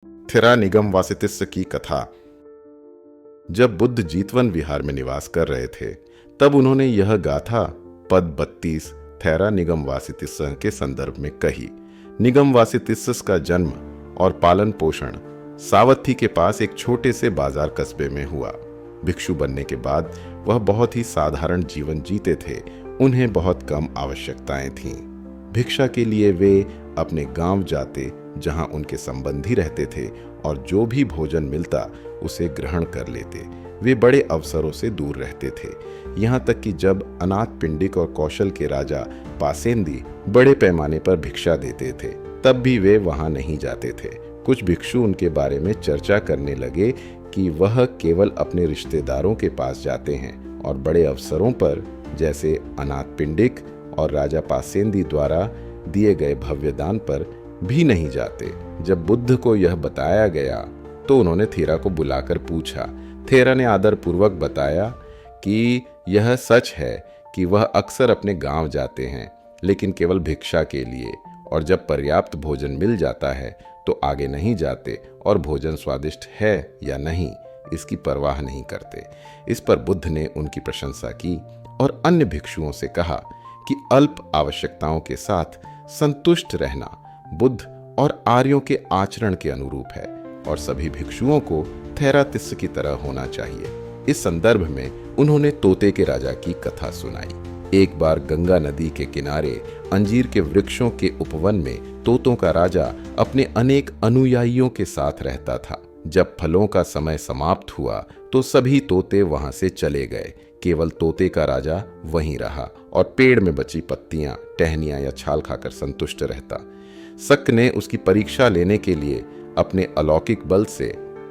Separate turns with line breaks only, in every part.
थिरा निगम वासितिस्स की कथा। जब बुद्ध जीतवन विहार में निवास कर रहे थे तब उन्होंने यह गाथा पद 32 थेरा निगम वासितिस्स के संदर्भ में कही। निगम वासितिस्स का जन्म और पालन पोषण सावत्थी के पास एक छोटे से बाजार कस्बे में हुआ। भिक्षु बनने के बाद वह बहुत ही साधारण जीवन जीते थे। उन्हें बहुत कम आवश्यकताएं थीं। भिक्षा के लिए वे अपने गांव जाते जहां उनके संबंधी रहते थे और जो भी भोजन मिलता उसे ग्रहण कर लेते। वे बड़े अवसरों से दूर रहते थे। यहाँ तक कि जब अनाथ पिंडिक और कौशल के राजा पासेंदी बड़े पैमाने पर भिक्षा देते थे तब भी वे वहां नहीं जाते थे। कुछ भिक्षु उनके बारे में चर्चा करने लगे कि वह केवल अपने रिश्तेदारों के पास जाते हैं और बड़े अवसरों पर जैसे अनाथ पिंडिक और राजा पासेंदी द्वारा दिए गए भव्य दान पर भी नहीं जाते। जब बुद्ध को यह बताया गया तो उन्होंने थेरा को बुलाकर पूछा। थेरा ने आदरपूर्वक बताया कि यह सच है कि वह अक्सर अपने गांव जाते हैं लेकिन केवल भिक्षा के लिए, और जब पर्याप्त भोजन मिल जाता है तो आगे नहीं जाते और भोजन स्वादिष्ट है या नहीं इसकी परवाह नहीं करते। इस पर बुद्ध ने उनकी प्रशंसा की और अन्य भिक्षुओं से कहा कि अल्प आवश्यकताओं के साथ संतुष्ट रहना बुद्ध और आर्यों के आचरण के अनुरूप है और सभी भिक्षुओं को थेरातिस्स की तरह होना चाहिए। इस संदर्भ में उन्होंने तोते के राजा की कथा सुनाई। एक बार गंगा नदी के किनारे अंजीर के वृक्षों के उपवन में तोतों का राजा अपने अनेक अनुयायियों के साथ रहता था। जब फलों का समय समाप्त हुआ तो सभी तोते वहां से चले गए। केवल तोते का राजा वहीं रहा और पेड़ में बची पत्तियां, टहनियां या छाल खाकर संतुष्ट रहता। शक ने उसकी परीक्षा लेने के लिए अपने अलौकिक बल से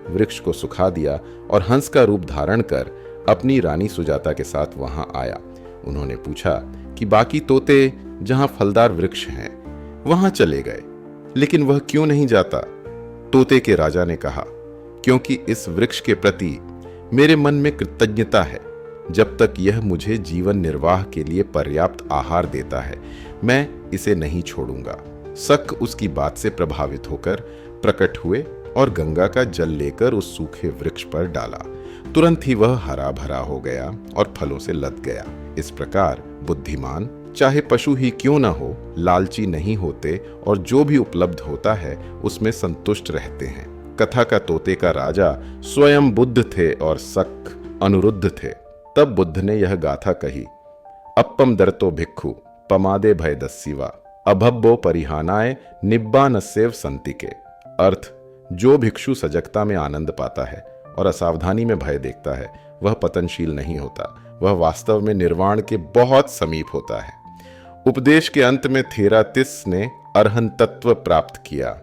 वृक्ष को सुखा दिया और हंस का रूप धारण कर अपनी रानी सुजाता के साथ वहां आया। उन्होंने पूछा कि बाकी तोते जहां फलदार वृक्ष हैं वहां चले गए, लेकिन वह क्यों नहीं जाता? तोते के राजा ने कहा, क्योंकि इस वृक्ष के प्रति मेरे मन में कृतज्ञता है। जब तक यह मुझे जीवन निर्वाह के लिए पर्याप्त आहार देता है मैं इसे नहीं छोड़ूंगा। शक उसकी बात से प्रभावित होकर प्रकट हुए और गंगा का जल लेकर उस सूखे वृक्ष पर डाला। तुरंत ही वह हरा भरा हो गया और फलों से लद गया। इस प्रकार बुद्धिमान चाहे पशु ही क्यों न हो लालची नहीं होते और जो भी उपलब्ध होता है उसमें संतुष्ट रहते हैं। कथा का तोते का राजा स्वयं बुद्ध थे और शक अनुरुद्ध थे। तब बुद्ध ने यह गाथा कही, अप्पम दर्तो भिक्खु पमादे भय दस्सिवा अभब्बो परिहानाय निब्बानस्येव संतिके। अर्थ, जो भिक्षु सजगता में आनंद पाता है और असावधानी में भय देखता है वह पतनशील नहीं होता, वह वास्तव में निर्वाण के बहुत समीप होता है। उपदेश के अंत में थेरातिस्स ने अरहंत तत्व प्राप्त किया।